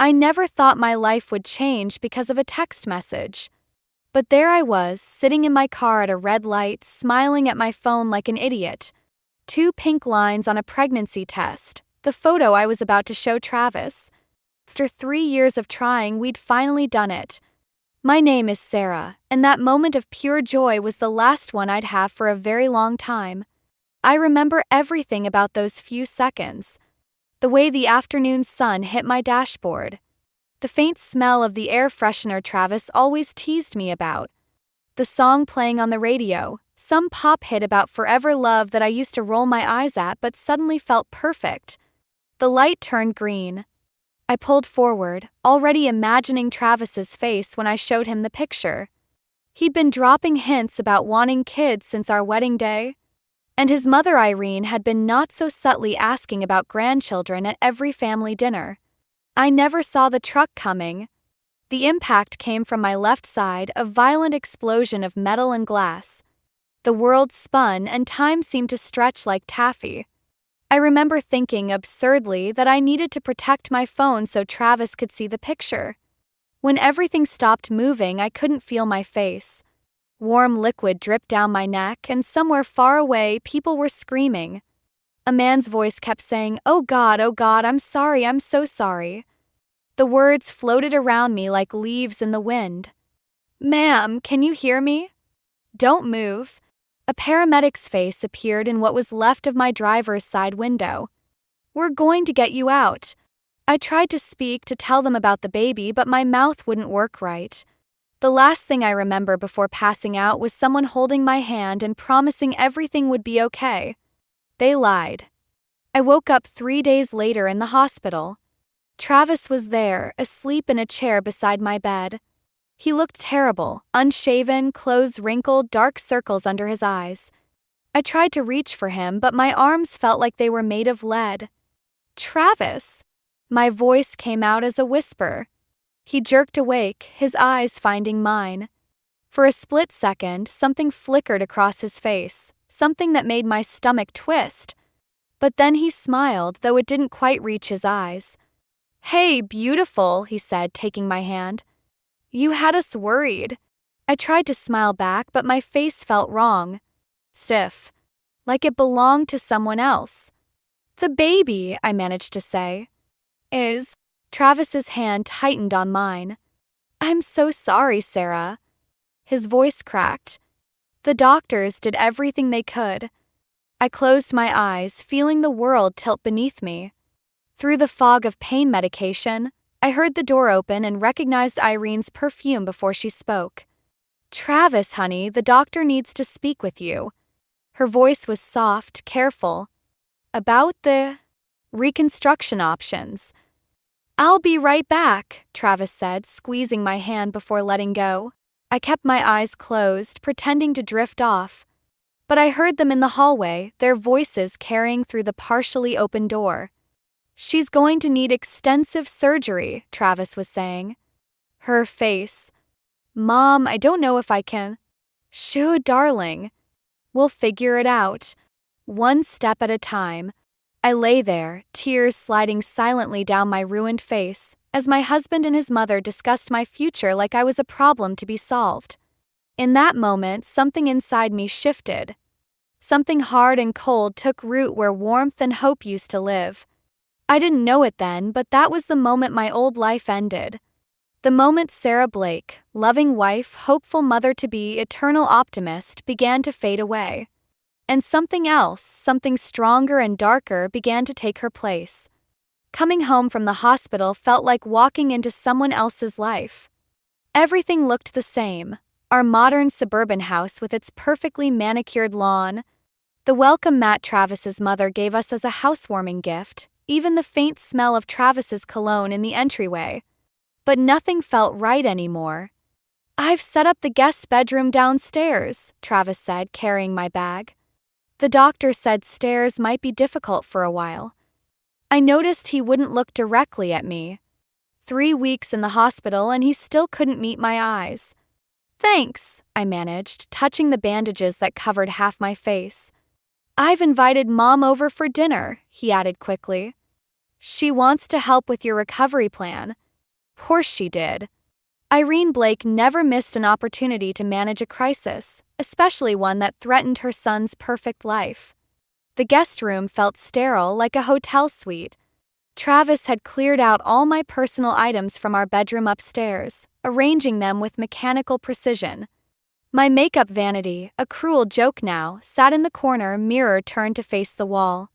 I never thought my life would change because of a text message. But there I was, sitting in my car at a red light, smiling at my phone like an idiot. 2 pink lines on a pregnancy test, the photo I was about to show Travis. After 3 years of trying, we'd finally done it. My name is Sarah, and that moment of pure joy was the last one I'd have for a very long time. I remember everything about those few seconds. The way the afternoon sun hit my dashboard. The faint smell of the air freshener Travis always teased me about. The song playing on the radio, some pop hit about forever love that I used to roll my eyes at but suddenly felt perfect. The light turned green. I pulled forward, already imagining Travis's face when I showed him the picture. He'd been dropping hints about wanting kids since our wedding day. And his mother Irene had been not so subtly asking about grandchildren at every family dinner. I never saw the truck coming. The impact came from my left side, a violent explosion of metal and glass. The world spun and time seemed to stretch like taffy. I remember thinking absurdly that I needed to protect my phone so Travis could see the picture. When everything stopped moving, I couldn't feel my face. Warm liquid dripped down my neck, and somewhere far away, people were screaming. A man's voice kept saying, oh God, I'm sorry, I'm so sorry." The words floated around me like leaves in the wind. "Ma'am, can you hear me? Don't move." A paramedic's face appeared in what was left of my driver's side window. "We're going to get you out." I tried to speak to tell them about the baby, but my mouth wouldn't work right. The last thing I remember before passing out was someone holding my hand and promising everything would be okay. They lied. I woke up 3 days later in the hospital. Travis was there, asleep in a chair beside my bed. He looked terrible, unshaven, clothes wrinkled, dark circles under his eyes. I tried to reach for him, but my arms felt like they were made of lead. "Travis!" My voice came out as a whisper. He jerked awake, his eyes finding mine. For a split second, something flickered across his face, something that made my stomach twist. But then he smiled, though it didn't quite reach his eyes. "Hey, beautiful," he said, taking my hand. "You had us worried." I tried to smile back, but my face felt wrong. Stiff. Like it belonged to someone else. "The baby," I managed to say. "Is..." Travis's hand tightened on mine. "I'm so sorry, Sarah." His voice cracked. "The doctors did everything they could." I closed my eyes, feeling the world tilt beneath me. Through the fog of pain medication, I heard the door open and recognized Irene's perfume before she spoke. "Travis, honey, the doctor needs to speak with you." Her voice was soft, careful. "About the reconstruction options." "I'll be right back," Travis said, squeezing my hand before letting go. I kept my eyes closed, pretending to drift off. But I heard them in the hallway, their voices carrying through the partially open door. "She's going to need extensive surgery," Travis was saying. Her face. "Mom, I don't know if I can." "Shoo, darling. We'll figure it out. One step at a time." I lay there, tears sliding silently down my ruined face, as my husband and his mother discussed my future like I was a problem to be solved. In that moment, something inside me shifted. Something hard and cold took root where warmth and hope used to live. I didn't know it then, but that was the moment my old life ended. The moment Sarah Blake, loving wife, hopeful mother-to-be, eternal optimist, began to fade away. And something else, something stronger and darker, began to take her place. Coming home from the hospital felt like walking into someone else's life. Everything looked the same. Our modern suburban house with its perfectly manicured lawn. The welcome mat Travis's mother gave us as a housewarming gift, even the faint smell of Travis's cologne in the entryway. But nothing felt right anymore. "I've set up the guest bedroom downstairs," Travis said, carrying my bag. The doctor said stairs might be difficult for a while. I noticed he wouldn't look directly at me. 3 weeks in the hospital and he still couldn't meet my eyes. "Thanks," I managed, touching the bandages that covered half my face. "I've invited Mom over for dinner," he added quickly. "She wants to help with your recovery plan." Course she did. Irene Blake never missed an opportunity to manage a crisis, especially one that threatened her son's perfect life. The guest room felt sterile, like a hotel suite. Travis had cleared out all my personal items from our bedroom upstairs, arranging them with mechanical precision. My makeup vanity, a cruel joke now, sat in the corner, mirror turned to face the wall.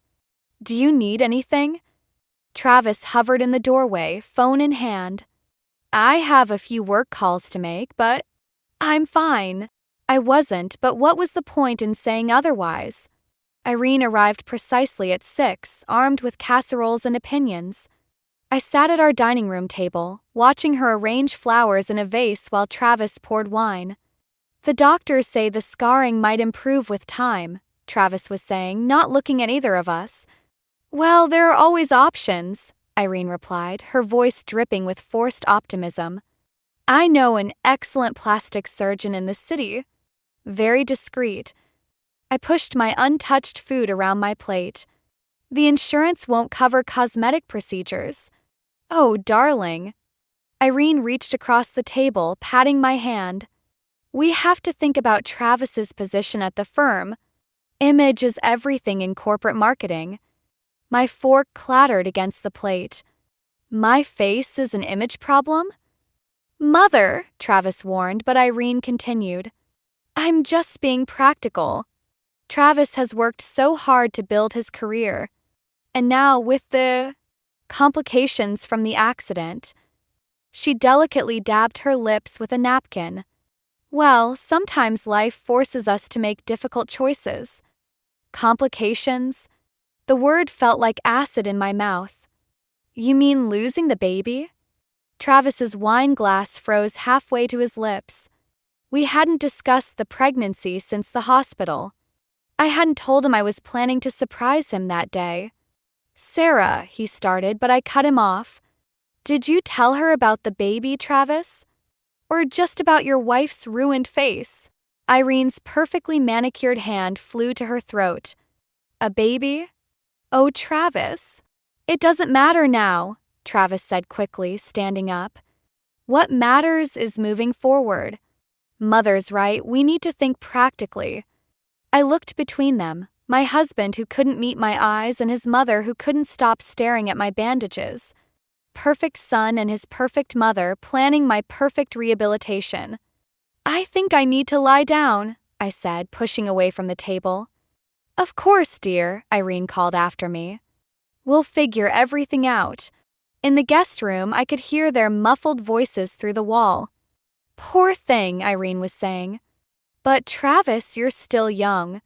"Do you need anything?" Travis hovered in the doorway, phone in hand. "I have a few work calls to make, but I'm fine." I wasn't, but what was the point in saying otherwise? Irene arrived precisely at 6, armed with casseroles and opinions. I sat at our dining room table, watching her arrange flowers in a vase while Travis poured wine. "The doctors say the scarring might improve with time," Travis was saying, not looking at either of us. "Well, there are always options," Irene replied, her voice dripping with forced optimism. "I know an excellent plastic surgeon in the city." Very discreet. I pushed my untouched food around my plate. "The insurance won't cover cosmetic procedures." "Oh, darling." Irene reached across the table, patting my hand. "We have to think about Travis's position at the firm. Image is everything in corporate marketing." My fork clattered against the plate. "My face is an image problem?" "Mother," Travis warned, but Irene continued. "I'm just being practical. Travis has worked so hard to build his career. And now with the complications from the accident." She delicately dabbed her lips with a napkin. "Well, sometimes life forces us to make difficult choices." Complications? The word felt like acid in my mouth. "You mean losing the baby?" Travis's wine glass froze halfway to his lips. We hadn't discussed the pregnancy since the hospital. I hadn't told him I was planning to surprise him that day. "Sarah," he started, but I cut him off. "Did you tell her about the baby, Travis? Or just about your wife's ruined face?" Irene's perfectly manicured hand flew to her throat. "A baby? Oh, Travis." "It doesn't matter now," Travis said quickly, standing up. "What matters is moving forward. Mother's right, we need to think practically." I looked between them, my husband who couldn't meet my eyes and his mother who couldn't stop staring at my bandages. Perfect son and his perfect mother planning my perfect rehabilitation. "I think I need to lie down," I said, pushing away from the table. "Of course, dear," Irene called after me. "We'll figure everything out." In the guest room, I could hear their muffled voices through the wall. "Poor thing," Irene was saying. "But Travis, you're still young.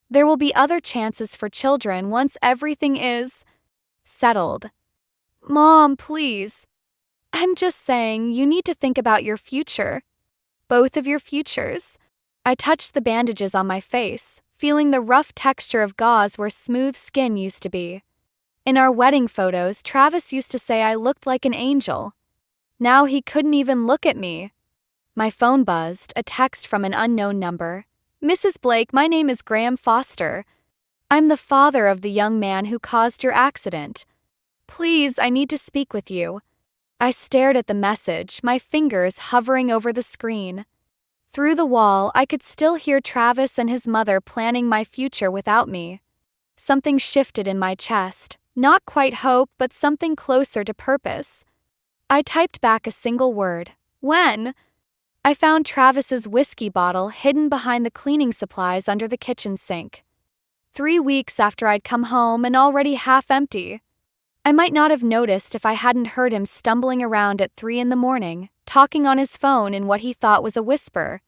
There will be other chances for children once everything is settled." "Mom, please." "I'm just saying, you need to think about your future. Both of your futures." I touched the bandages on my face, feeling the rough texture of gauze where smooth skin used to be. In our wedding photos, Travis used to say I looked like an angel. Now he couldn't even look at me. My phone buzzed, a text from an unknown number. "Mrs. Blake, my name is Graham Foster. I'm the father of the young man who caused your accident. Please, I need to speak with you." I stared at the message, my fingers hovering over the screen. Through the wall, I could still hear Travis and his mother planning my future without me. Something shifted in my chest, not quite hope, but something closer to purpose. I typed back a single word. "When?" I found Travis's whiskey bottle hidden behind the cleaning supplies under the kitchen sink. 3 weeks after I'd come home and already half empty. I might not have noticed if I hadn't heard him stumbling around at 3 in the morning, talking on his phone in what he thought was a whisper.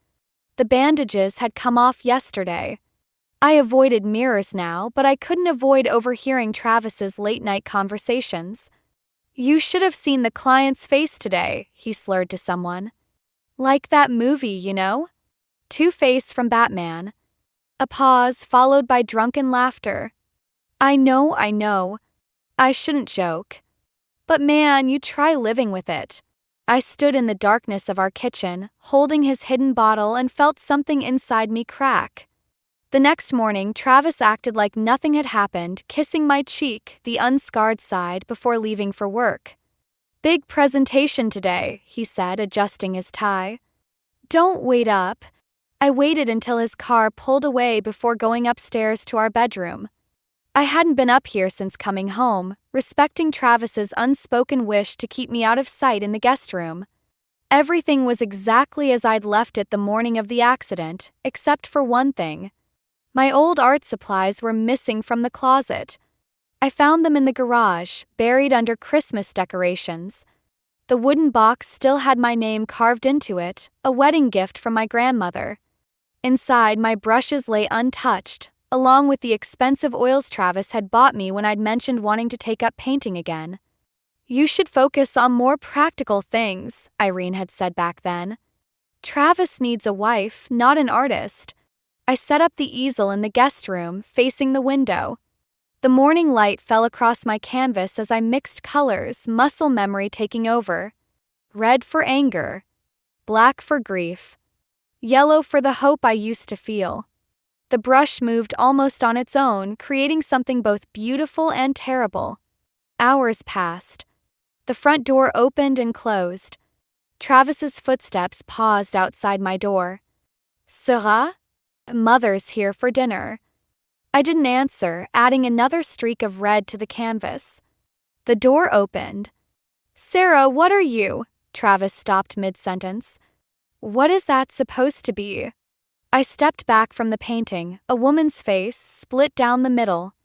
The bandages had come off yesterday. I avoided mirrors now, but I couldn't avoid overhearing Travis's late-night conversations. "You should have seen the client's face today," he slurred to someone. "Like that movie, you know? Two-Face from Batman." A pause followed by drunken laughter. I know. I shouldn't joke. But man, you try living with it." I stood in the darkness of our kitchen, holding his hidden bottle, and felt something inside me crack. The next morning, Travis acted like nothing had happened, kissing my cheek, the unscarred side, before leaving for work. Big presentation today, he said, adjusting his tie. Don't wait up. I waited until his car pulled away before going upstairs to our bedroom. I hadn't been up here since coming home, respecting Travis's unspoken wish to keep me out of sight in the guest room. Everything was exactly as I'd left it the morning of the accident, except for one thing. My old art supplies were missing from the closet. I found them in the garage, buried under Christmas decorations. The wooden box still had my name carved into it, a wedding gift from my grandmother. Inside, my brushes lay untouched, along with the expensive oils Travis had bought me when I'd mentioned wanting to take up painting again. You should focus on more practical things, Irene had said back then. Travis needs a wife, not an artist. I set up the easel in the guest room, facing the window. The morning light fell across my canvas as I mixed colors, muscle memory taking over. Red for anger, black for grief, yellow for the hope I used to feel. The brush moved almost on its own, creating something both beautiful and terrible. Hours passed. The front door opened and closed. Travis's footsteps paused outside my door. Sera? Mother's here for dinner. I didn't answer, adding another streak of red to the canvas. The door opened. Sarah, what are you? Travis stopped mid-sentence. What is that supposed to be? I stepped back from the painting, a woman's face, split down the middle.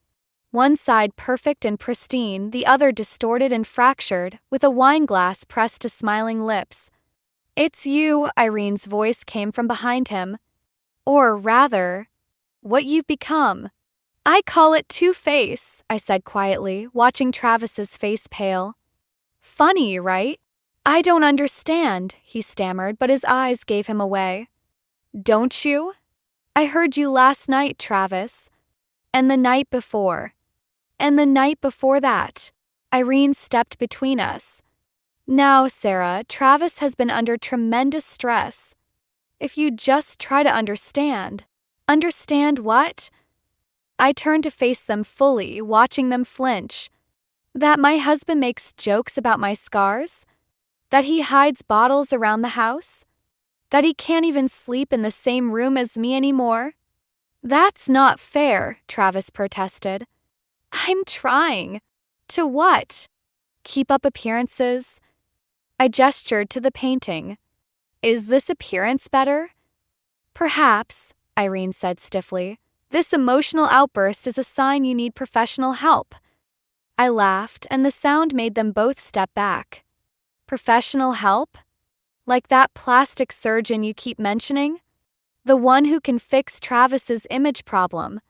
One side perfect and pristine, the other distorted and fractured, with a wine glass pressed to smiling lips. It's you, Irene's voice came from behind him. Or rather, what you've become. I call it two-face, I said quietly, watching Travis's face pale. Funny, right? I don't understand, he stammered, but his eyes gave him away. Don't you? I heard you last night, Travis. And the night before. And the night before that. Irene stepped between us. Now, Sarah, Travis has been under tremendous stress. If you just try to understand. Understand what? I turned to face them fully, watching them flinch. That my husband makes jokes about my scars? That he hides bottles around the house? That he can't even sleep in the same room as me anymore? That's not fair, Travis protested. I'm trying. To what? Keep up appearances? I gestured to the painting. Is this appearance better? Perhaps, Irene said stiffly. This emotional outburst is a sign you need professional help. I laughed, and the sound made them both step back. Professional help? Like that plastic surgeon you keep mentioning? The one who can fix Travis's image problem.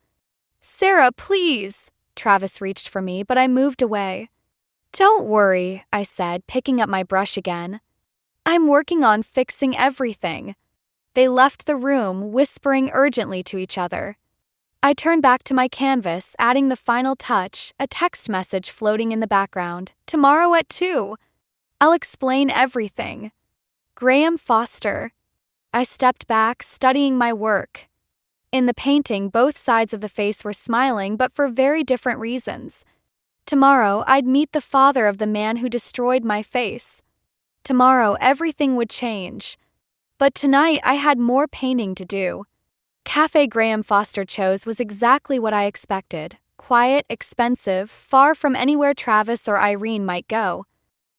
Sarah, please! Travis reached for me, but I moved away. Don't worry, I said, picking up my brush again. I'm working on fixing everything. They left the room, whispering urgently to each other. I turned back to my canvas, adding the final touch, a text message floating in the background. Tomorrow at 2. I'll explain everything. Graham Foster. I stepped back, studying my work. In the painting, both sides of the face were smiling, but for very different reasons. Tomorrow, I'd meet the father of the man who destroyed my face. Tomorrow, everything would change. But tonight, I had more painting to do. Cafe Graham Foster chose was exactly what I expected. Quiet, expensive, far from anywhere Travis or Irene might go.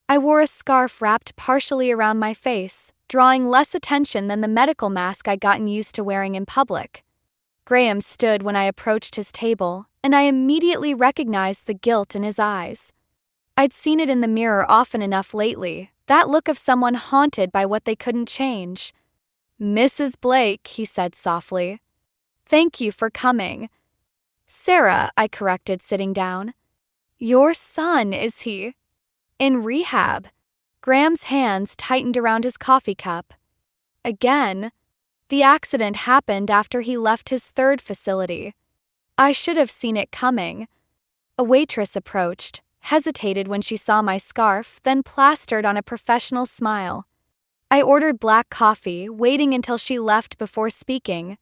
I wore a scarf wrapped partially around my face, drawing less attention than the medical mask I'd gotten used to wearing in public. Graham stood when I approached his table, and I immediately recognized the guilt in his eyes. I'd seen it in the mirror often enough lately, that look of someone haunted by what they couldn't change. Mrs. Blake, he said softly. Thank you for coming. Sarah, I corrected, sitting down. Your son, is he? In rehab. Graham's hands tightened around his coffee cup. Again. The accident happened after he left his third facility. I should have seen it coming. A waitress approached, hesitated when she saw my scarf, then plastered on a professional smile. I ordered black coffee, waiting until she left before speaking.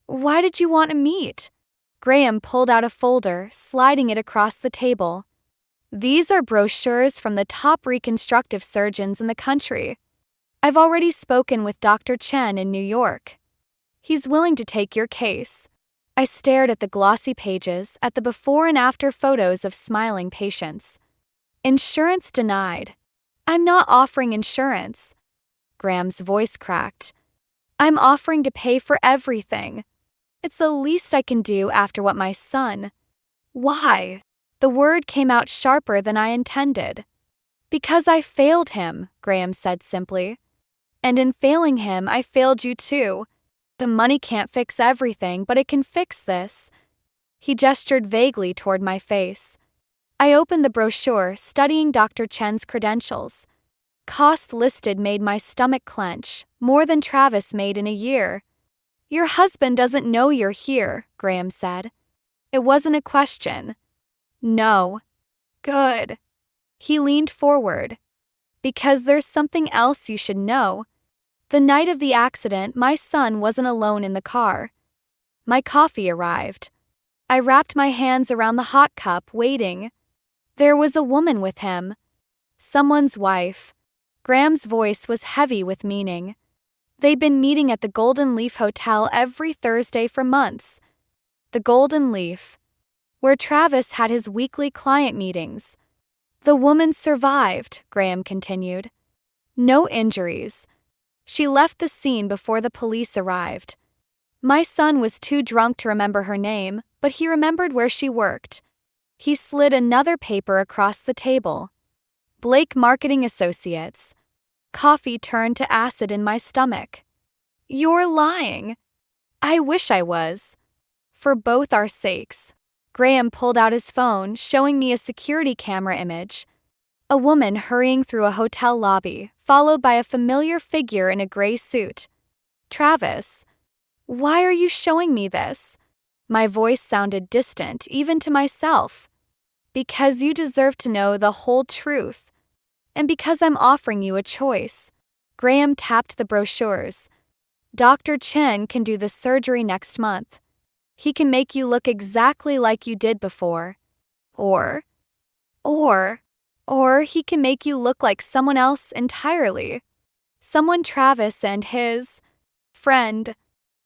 Why did you want to meet? Graham pulled out a folder, sliding it across the table. These are brochures from the top reconstructive surgeons in the country. I've already spoken with Dr. Chen in New York. He's willing to take your case. I stared at the glossy pages, at the before and after photos of smiling patients. Insurance denied. I'm not offering insurance. Graham's voice cracked. I'm offering to pay for everything. It's the least I can do after what my son. Why? The word came out sharper than I intended. Because I failed him, Graham said simply. And in failing him, I failed you too. The money can't fix everything, but it can fix this. He gestured vaguely toward my face. I opened the brochure, studying Dr. Chen's credentials. Cost listed made my stomach clench, more than Travis made in a year. Your husband doesn't know you're here, Graham said. It wasn't a question. No. Good. He leaned forward. Because there's something else you should know. The night of the accident, my son wasn't alone in the car. My coffee arrived. I wrapped my hands around the hot cup, waiting. There was a woman with him. Someone's wife. Graham's voice was heavy with meaning. They'd been meeting at the Golden Leaf Hotel every Thursday for months. The Golden Leaf, where Travis had his weekly client meetings. The woman survived, Graham continued. No injuries. She left the scene before the police arrived. My son was too drunk to remember her name, but he remembered where she worked. He slid another paper across the table. Blake Marketing Associates. Coffee turned to acid in my stomach. You're lying. I wish I was. For both our sakes. Graham pulled out his phone, showing me a security camera image. A woman hurrying through a hotel lobby, followed by a familiar figure in a gray suit. Travis. Why are you showing me this? My voice sounded distant, even to myself. Because you deserve to know the whole truth. And because I'm offering you a choice. Graham tapped the brochures. Dr. Chen can do the surgery next month. He can make you look exactly like you did before. Or he can make you look like someone else entirely. Someone Travis and his friend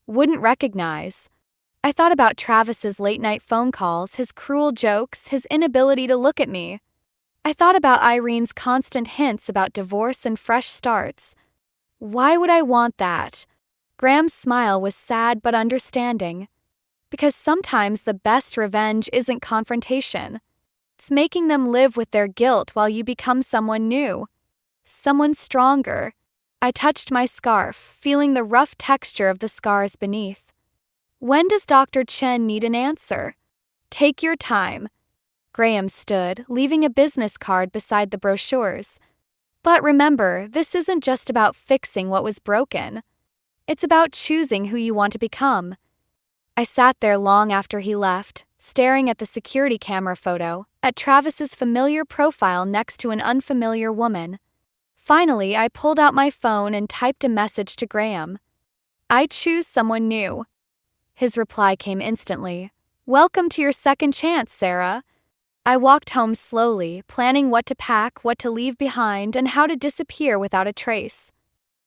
wouldn't recognize. I thought about Travis's late-night phone calls, his cruel jokes, his inability to look at me. I thought about Irene's constant hints about divorce and fresh starts. Why would I want that? Graham's smile was sad but understanding. Because sometimes the best revenge isn't confrontation. It's making them live with their guilt while you become someone new. Someone stronger. I touched my scarf, feeling the rough texture of the scars beneath. When does Dr. Chen need an answer? Take your time. Graham stood, leaving a business card beside the brochures. But remember, this isn't just about fixing what was broken. It's about choosing who you want to become. I sat there long after he left, staring at the security camera photo, at Travis's familiar profile next to an unfamiliar woman. Finally, I pulled out my phone and typed a message to Graham. I choose someone new. His reply came instantly. Welcome to your second chance, Sarah. I walked home slowly, planning what to pack, what to leave behind, and how to disappear without a trace.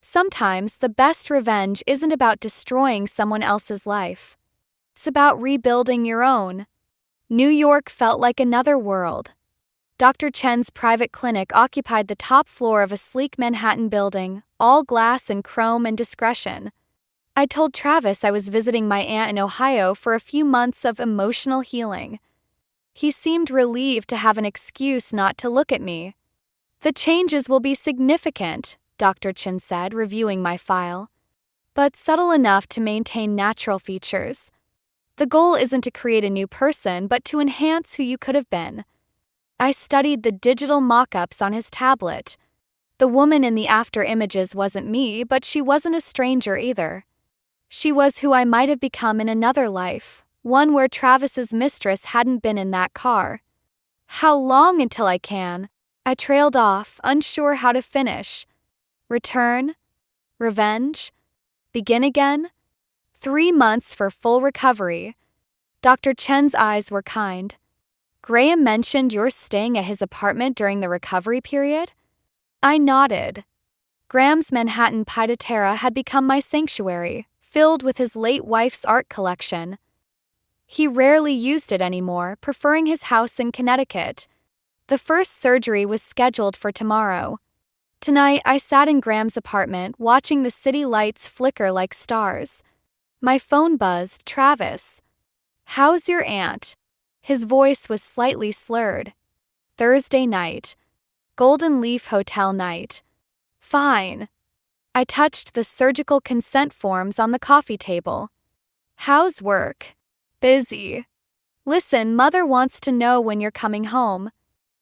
Sometimes the best revenge isn't about destroying someone else's life. It's about rebuilding your own. New York felt like another world. Dr. Chen's private clinic occupied the top floor of a sleek Manhattan building, all glass and chrome and discretion. I told Travis I was visiting my aunt in Ohio for a few months of emotional healing. He seemed relieved to have an excuse not to look at me. The changes will be significant, Dr. Chen said, reviewing my file, but subtle enough to maintain natural features. The goal isn't to create a new person, but to enhance who you could have been. I studied the digital mock-ups on his tablet. The woman in the after images wasn't me, but she wasn't a stranger either. She was who I might have become in another life, one where Travis's mistress hadn't been in that car. How long until I can? I trailed off, unsure how to finish. Return? Revenge? Begin again? 3 months for full recovery. Dr. Chen's eyes were kind. Graham mentioned you're staying at his apartment during the recovery period? I nodded. Graham's Manhattan pied-a-terre had become my sanctuary, filled with his late wife's art collection. He rarely used it anymore, preferring his house in Connecticut. The first surgery was scheduled for tomorrow. Tonight, I sat in Graham's apartment, watching the city lights flicker like stars. My phone buzzed. Travis. How's your aunt? His voice was slightly slurred. Thursday night. Golden Leaf Hotel night. Fine. I touched the surgical consent forms on the coffee table. How's work? Busy. Listen, Mother wants to know when you're coming home.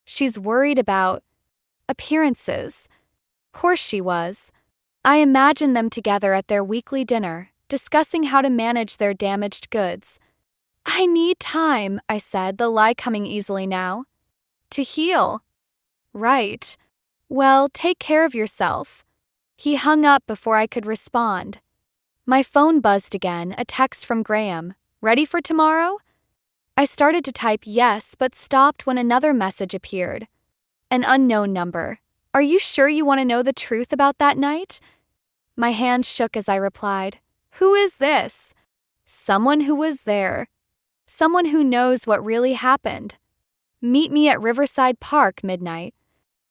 She's worried about appearances. Course she was. I imagined them together at their weekly dinner, discussing how to manage their damaged goods. I need time, I said, the lie coming easily now. To heal. Right. Well, take care of yourself. He hung up before I could respond. My phone buzzed again, a text from Graham. Ready for tomorrow? I started to type yes, but stopped when another message appeared. An unknown number. Are you sure you want to know the truth about that night? My hand shook as I replied. Who is this? Someone who was there. Someone who knows what really happened. Meet me at Riverside Park midnight.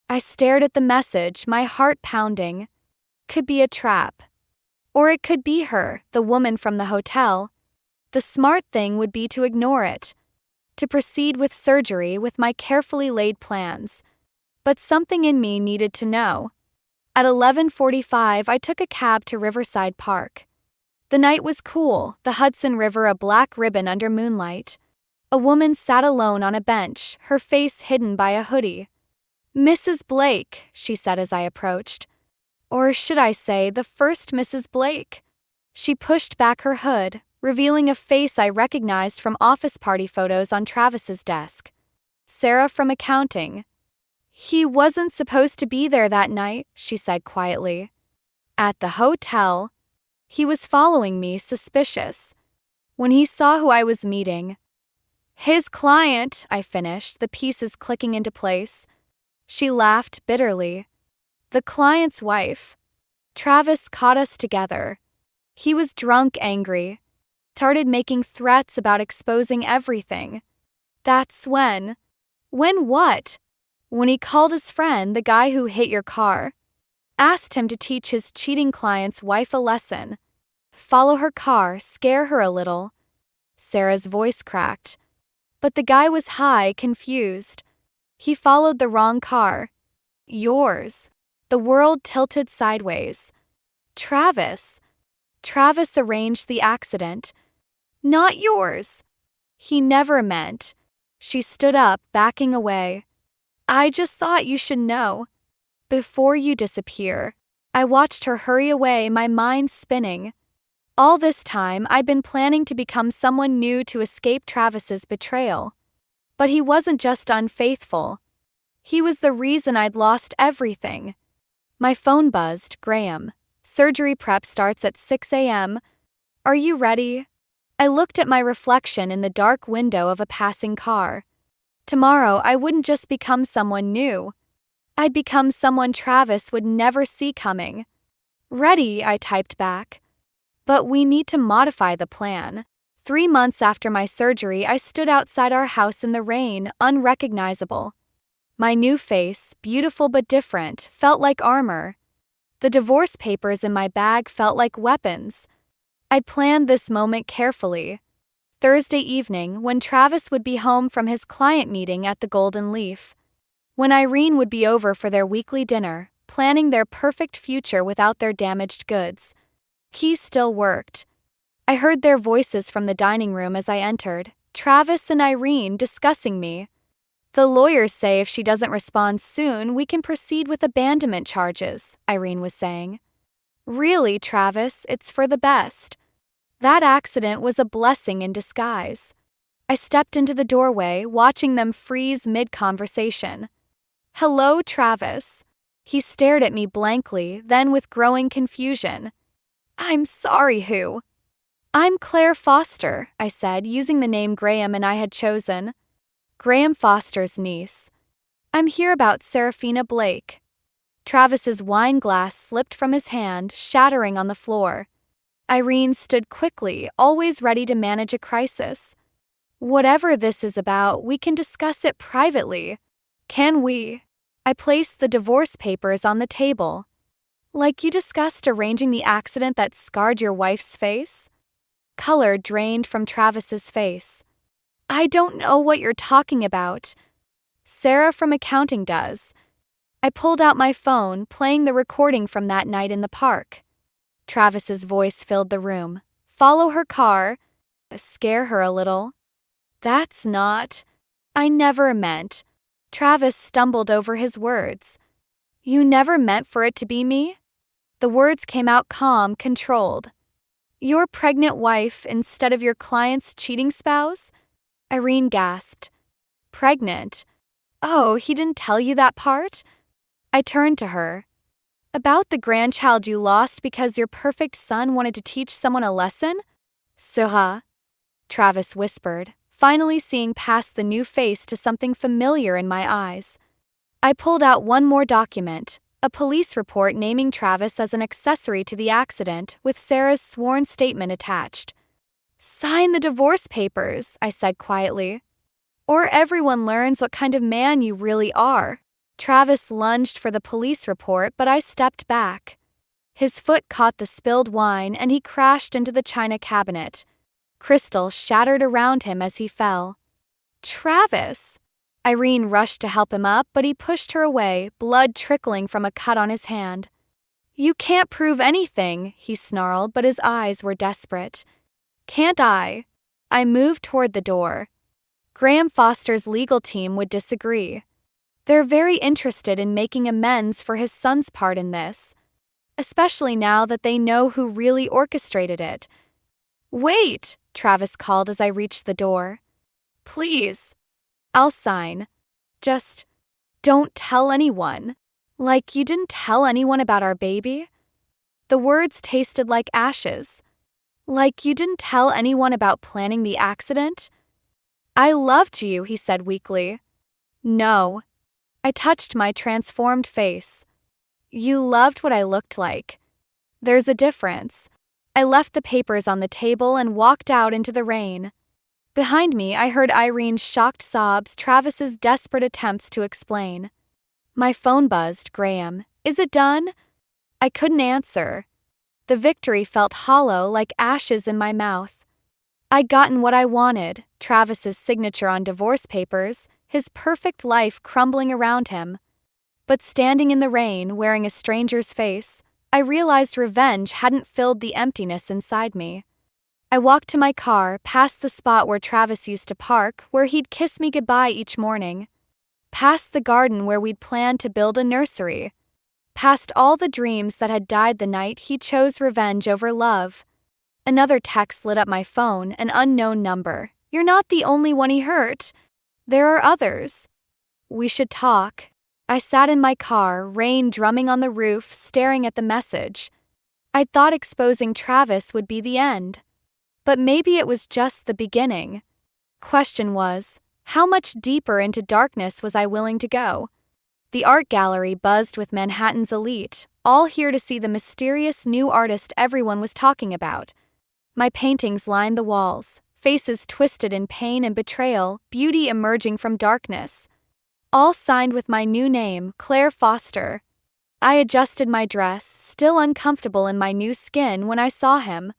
I stared at the message, my heart pounding. Could be a trap. Or it could be her, the woman from the hotel. The smart thing would be to ignore it. To proceed with surgery with my carefully laid plans. But something in me needed to know. At 11:45, I took a cab to Riverside Park. The night was cool, the Hudson River a black ribbon under moonlight. A woman sat alone on a bench, her face hidden by a hoodie. Mrs. Blake, she said as I approached. Or should I say, the first Mrs. Blake. She pushed back her hood, revealing a face I recognized from office party photos on Travis's desk. Sarah from accounting. He wasn't supposed to be there that night, she said quietly. At the hotel. He was following me, suspicious. When he saw who I was meeting. His client, I finished, the pieces clicking into place. She laughed bitterly. The client's wife. Travis caught us together. He was drunk, angry. Started making threats about exposing everything. That's when. When what? When he called his friend, the guy who hit your car. Asked him to teach his cheating client's wife a lesson. Follow her car, scare her a little. Sarah's voice cracked. But the guy was high, confused. He followed the wrong car. Yours. The world tilted sideways. Travis. Travis arranged the accident. Not yours. He never meant. She stood up, backing away. I just thought you should know. Before you disappear. I watched her hurry away, my mind spinning. All this time, I'd been planning to become someone new to escape Travis's betrayal. But he wasn't just unfaithful. He was the reason I'd lost everything. My phone buzzed. Graham. Surgery prep starts at 6 a.m. Are you ready? I looked at my reflection in the dark window of a passing car. Tomorrow, I wouldn't just become someone new. I'd become someone Travis would never see coming. Ready, I typed back. But we need to modify the plan. 3 months after my surgery, I stood outside our house in the rain, unrecognizable. My new face, beautiful but different, felt like armor. The divorce papers in my bag felt like weapons. I'd planned this moment carefully. Thursday evening, when Travis would be home from his client meeting at the Golden Leaf. When Irene would be over for their weekly dinner, planning their perfect future without their damaged goods. He still worked. I heard their voices from the dining room as I entered, Travis and Irene discussing me. The lawyers say if she doesn't respond soon, we can proceed with abandonment charges, Irene was saying. Really, Travis, it's for the best. That accident was a blessing in disguise. I stepped into the doorway, watching them freeze mid-conversation. Hello, Travis. He stared at me blankly, then with growing confusion. I'm sorry, who? I'm Claire Foster, I said, using the name Graham and I had chosen. Graham Foster's niece. I'm here about Serafina Blake. Travis's wine glass slipped from his hand, shattering on the floor. Irene stood quickly, always ready to manage a crisis. Whatever this is about, we can discuss it privately. Can we? I placed the divorce papers on the table. Like you discussed arranging the accident that scarred your wife's face? Color drained from Travis's face. I don't know what you're talking about. Sarah from accounting does. I pulled out my phone, playing the recording from that night in the park. Travis's voice filled the room. Follow her car. Scare her a little. That's not. I never meant. Travis stumbled over his words. You never meant for it to be me? The words came out calm, controlled. Your pregnant wife instead of your client's cheating spouse? Irene gasped. Pregnant? Oh, he didn't tell you that part? I turned to her. About the grandchild you lost because your perfect son wanted to teach someone a lesson? Sera, Travis whispered, finally seeing past the new face to something familiar in my eyes. I pulled out one more document, a police report naming Travis as an accessory to the accident, with Sarah's sworn statement attached. Sign the divorce papers, I said quietly. Or everyone learns what kind of man you really are. Travis lunged for the police report, but I stepped back. His foot caught the spilled wine and he crashed into the china cabinet. Crystal shattered around him as he fell. Travis! Irene rushed to help him up, but he pushed her away, blood trickling from a cut on his hand. You can't prove anything, he snarled, but his eyes were desperate. Can't I? I moved toward the door. Graham Foster's legal team would disagree. They're very interested in making amends for his son's part in this, especially now that they know who really orchestrated it. Wait, Travis called as I reached the door. Please. I'll sign. Just don't tell anyone. Like you didn't tell anyone about our baby? The words tasted like ashes. Like you didn't tell anyone about planning the accident? I loved you, he said weakly. No. I touched my transformed face. You loved what I looked like. There's a difference. I left the papers on the table and walked out into the rain. Behind me, I heard Irene's shocked sobs, Travis's desperate attempts to explain. My phone buzzed. Graham, is it done? I couldn't answer. The victory felt hollow, like ashes in my mouth. I'd gotten what I wanted, Travis's signature on divorce papers, his perfect life crumbling around him. But standing in the rain, wearing a stranger's face, I realized revenge hadn't filled the emptiness inside me. I walked to my car, past the spot where Travis used to park, where he'd kiss me goodbye each morning. Past the garden where we'd planned to build a nursery. Past all the dreams that had died the night he chose revenge over love. Another text lit up my phone, an unknown number. You're not the only one he hurt. There are others. We should talk. I sat in my car, rain drumming on the roof, staring at the message. I'd thought exposing Travis would be the end. But maybe it was just the beginning. Question was, how much deeper into darkness was I willing to go? The art gallery buzzed with Manhattan's elite, all here to see the mysterious new artist everyone was talking about. My paintings lined the walls, faces twisted in pain and betrayal, beauty emerging from darkness. All signed with my new name, Claire Foster. I adjusted my dress, still uncomfortable in my new skin, when I saw him.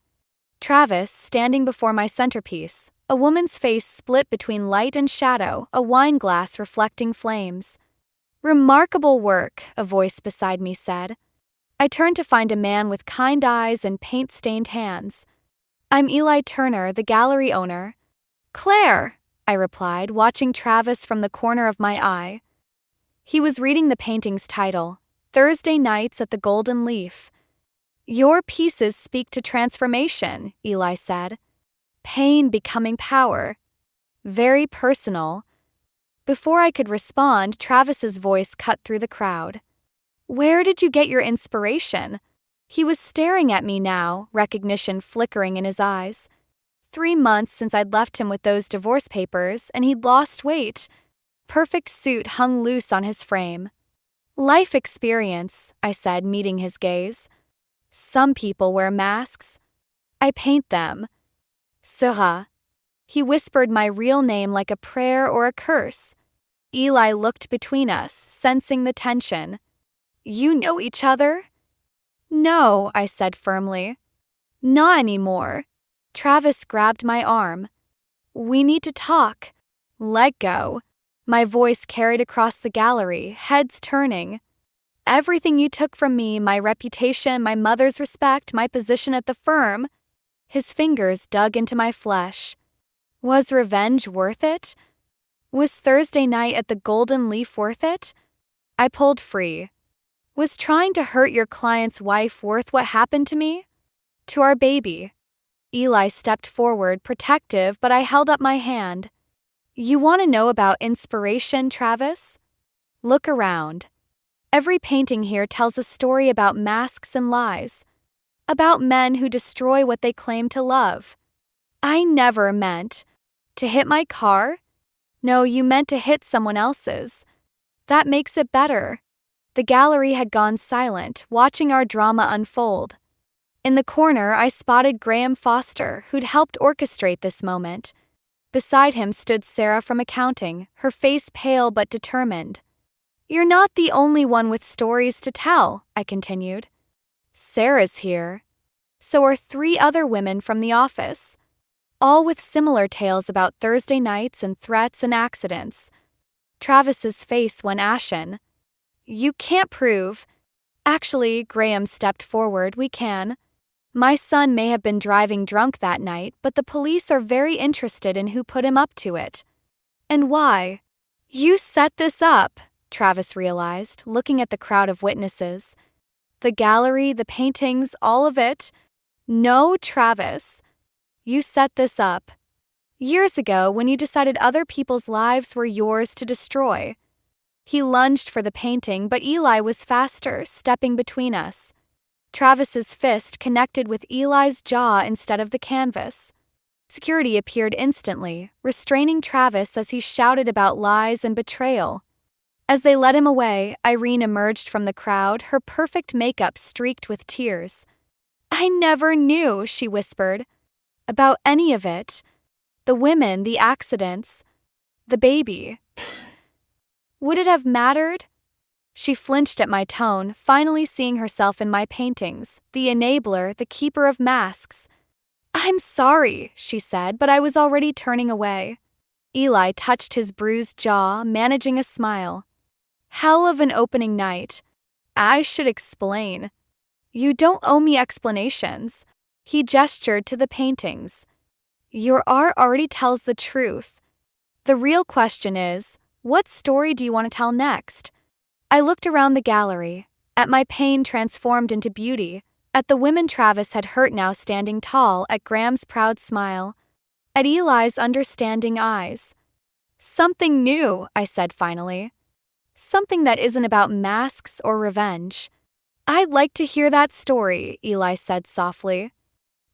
Travis, standing before my centerpiece, a woman's face split between light and shadow, a wine glass reflecting flames. Remarkable work, a voice beside me said. I turned to find a man with kind eyes and paint-stained hands. I'm Eli Turner, the gallery owner. Claire, I replied, watching Travis from the corner of my eye. He was reading the painting's title, Thursday Nights at the Golden Leaf. Your pieces speak to transformation, Eli said. Pain becoming power. Very personal. Before I could respond, Travis's voice cut through the crowd. Where did you get your inspiration? He was staring at me now, recognition flickering in his eyes. 3 months since I'd left him with those divorce papers, and he'd lost weight. Perfect suit hung loose on his frame. Life experience, I said, meeting his gaze. Some people wear masks. I paint them. Sera. He whispered my real name like a prayer or a curse. Eli looked between us, sensing the tension. You know each other? No, I said firmly. Not anymore. Travis grabbed my arm. We need to talk. Let go. My voice carried across the gallery, heads turning. Everything you took from me, my reputation, my mother's respect, my position at the firm. His fingers dug into my flesh. Was revenge worth it? Was Thursday night at the Golden Leaf worth it? I pulled free. Was trying to hurt your client's wife worth what happened to me? To our baby. Eli stepped forward, protective, but I held up my hand. You want to know about inspiration, Travis? Look around. Every painting here tells a story about masks and lies. About men who destroy what they claim to love. I never meant to hit my car. No, you meant to hit someone else's. That makes it better. The gallery had gone silent, watching our drama unfold. In the corner, I spotted Graham Foster, who'd helped orchestrate this moment. Beside him stood Sarah from accounting, her face pale but determined. You're not the only one with stories to tell, I continued. Sarah's here. So are 3 other women from the office, all with similar tales about Thursday nights and threats and accidents. Travis's face went ashen. You can't prove. Actually, Graham stepped forward, we can. My son may have been driving drunk that night, but the police are very interested in who put him up to it. And why? You set this up, Travis realized, looking at the crowd of witnesses. The gallery, the paintings, all of it. No, Travis. You set this up. Years ago, when you decided other people's lives were yours to destroy. He lunged for the painting, but Eli was faster, stepping between us. Travis's fist connected with Eli's jaw instead of the canvas. Security appeared instantly, restraining Travis as he shouted about lies and betrayal. As they led him away, Irene emerged from the crowd, her perfect makeup streaked with tears. I never knew, she whispered, about any of it. The women, the accidents, the baby. Would it have mattered? She flinched at my tone, finally seeing herself in my paintings, the enabler, the keeper of masks. I'm sorry, she said, but I was already turning away. Eli touched his bruised jaw, managing a smile. Hell of an opening night. I should explain. You don't owe me explanations. He gestured to the paintings. Your art already tells the truth. The real question is, what story do you want to tell next? I looked around the gallery, at my pain transformed into beauty, at the women Travis had hurt now standing tall, at Graham's proud smile, at Eli's understanding eyes. Something new, I said finally. Something that isn't about masks or revenge. I'd like to hear that story, Eli said softly.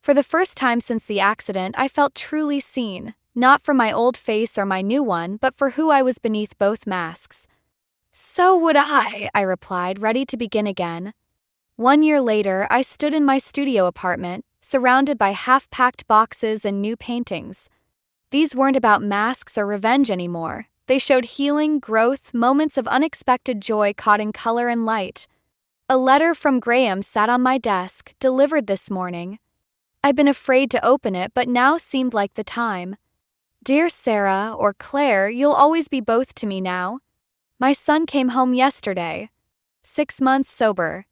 For the first time since the accident, I felt truly seen, not for my old face or my new one, but for who I was beneath both masks. So would I replied, ready to begin again. 1 year later, I stood in my studio apartment, surrounded by half-packed boxes and new paintings. These weren't about masks or revenge anymore. They showed healing, growth, moments of unexpected joy caught in color and light. A letter from Graham sat on my desk, delivered this morning. I'd been afraid to open it, but now seemed like the time. Dear Sarah, or Claire, you'll always be both to me now. My son came home yesterday. 6 months sober.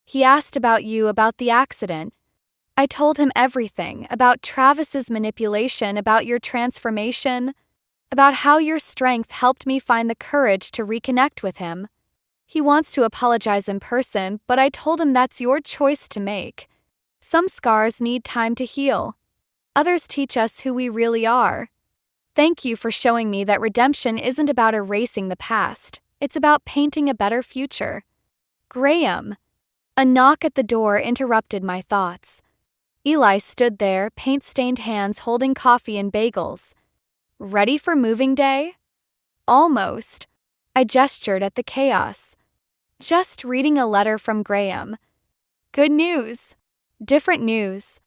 He asked about you, about the accident. I told him everything, about Travis's manipulation, about your transformation, about how your strength helped me find the courage to reconnect with him. He wants to apologize in person, but I told him that's your choice to make. Some scars need time to heal. Others teach us who we really are. Thank you for showing me that redemption isn't about erasing the past. It's about painting a better future. Graham. A knock at the door interrupted my thoughts. Eli stood there, paint-stained hands holding coffee and bagels. Ready for moving day? Almost. I gestured at the chaos. Just reading a letter from Graham. Good news. Different news.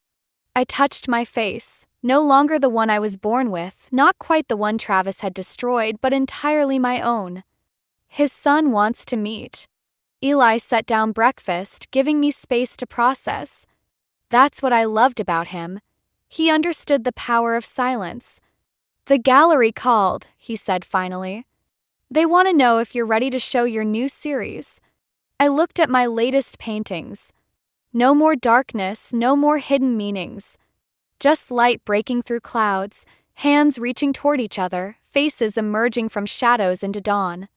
I touched my face, no longer the one I was born with, not quite the one Travis had destroyed, but entirely my own. His son wants to meet. Eli set down breakfast, giving me space to process. That's what I loved about him. He understood the power of silence. The gallery called, he said finally. They want to know if you're ready to show your new series. I looked at my latest paintings. No more darkness, no more hidden meanings. Just light breaking through clouds, hands reaching toward each other, faces emerging from shadows into dawn.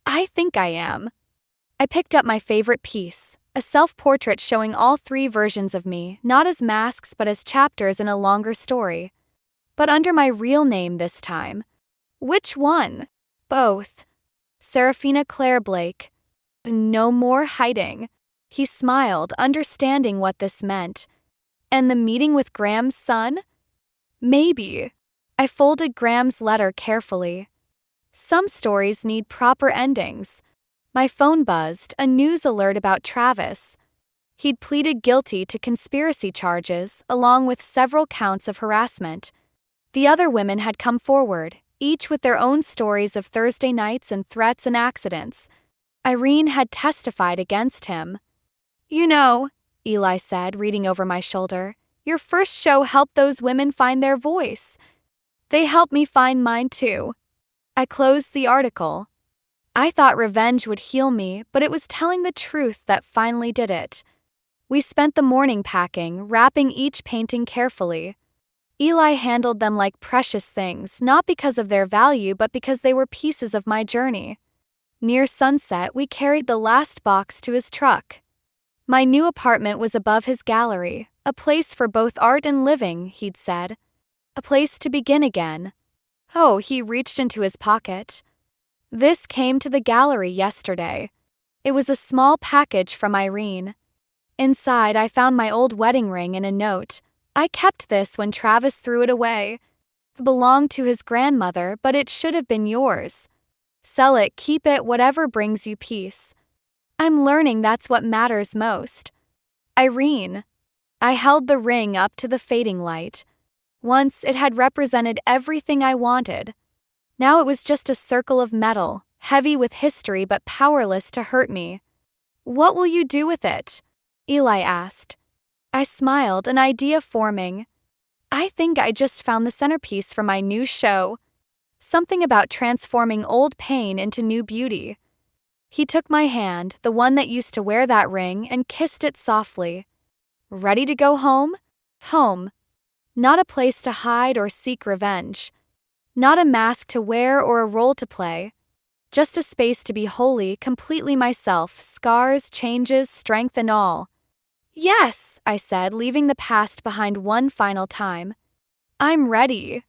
I think I am. I picked up my favorite piece, a self-portrait showing all 3 versions of me, not as masks but as chapters in a longer story. But under my real name this time. Which one? Both. Serafina Claire Blake. No more hiding. He smiled, understanding what this meant. And the meeting with Graham's son? Maybe. I folded Graham's letter carefully. Some stories need proper endings. My phone buzzed, a news alert about Travis. He'd pleaded guilty to conspiracy charges, along with several counts of harassment. The other women had come forward, each with their own stories of Thursday nights and threats and accidents. Irene had testified against him. You know, Eli said, reading over my shoulder, your first show helped those women find their voice. They helped me find mine too. I closed the article. I thought revenge would heal me, but it was telling the truth that finally did it. We spent the morning packing, wrapping each painting carefully. Eli handled them like precious things, not because of their value, but because they were pieces of my journey. Near sunset, we carried the last box to his truck. My new apartment was above his gallery, a place for both art and living, he'd said. A place to begin again. Oh, he reached into his pocket. This came to the gallery yesterday. It was a small package from Irene. Inside, I found my old wedding ring and a note. I kept this when Travis threw it away. It belonged to his grandmother, but it should have been yours. Sell it, keep it, whatever brings you peace. I'm learning that's what matters most. Irene. I held the ring up to the fading light. Once it had represented everything I wanted. Now it was just a circle of metal, heavy with history but powerless to hurt me. What will you do with it? Eli asked. I smiled, an idea forming. I think I just found the centerpiece for my new show. Something about transforming old pain into new beauty. He took my hand, the one that used to wear that ring, and kissed it softly. Ready to go home? Home. Not a place to hide or seek revenge. Not a mask to wear or a role to play. Just a space to be wholly, completely myself, scars, changes, strength and all. Yes, I said, leaving the past behind one final time. I'm ready.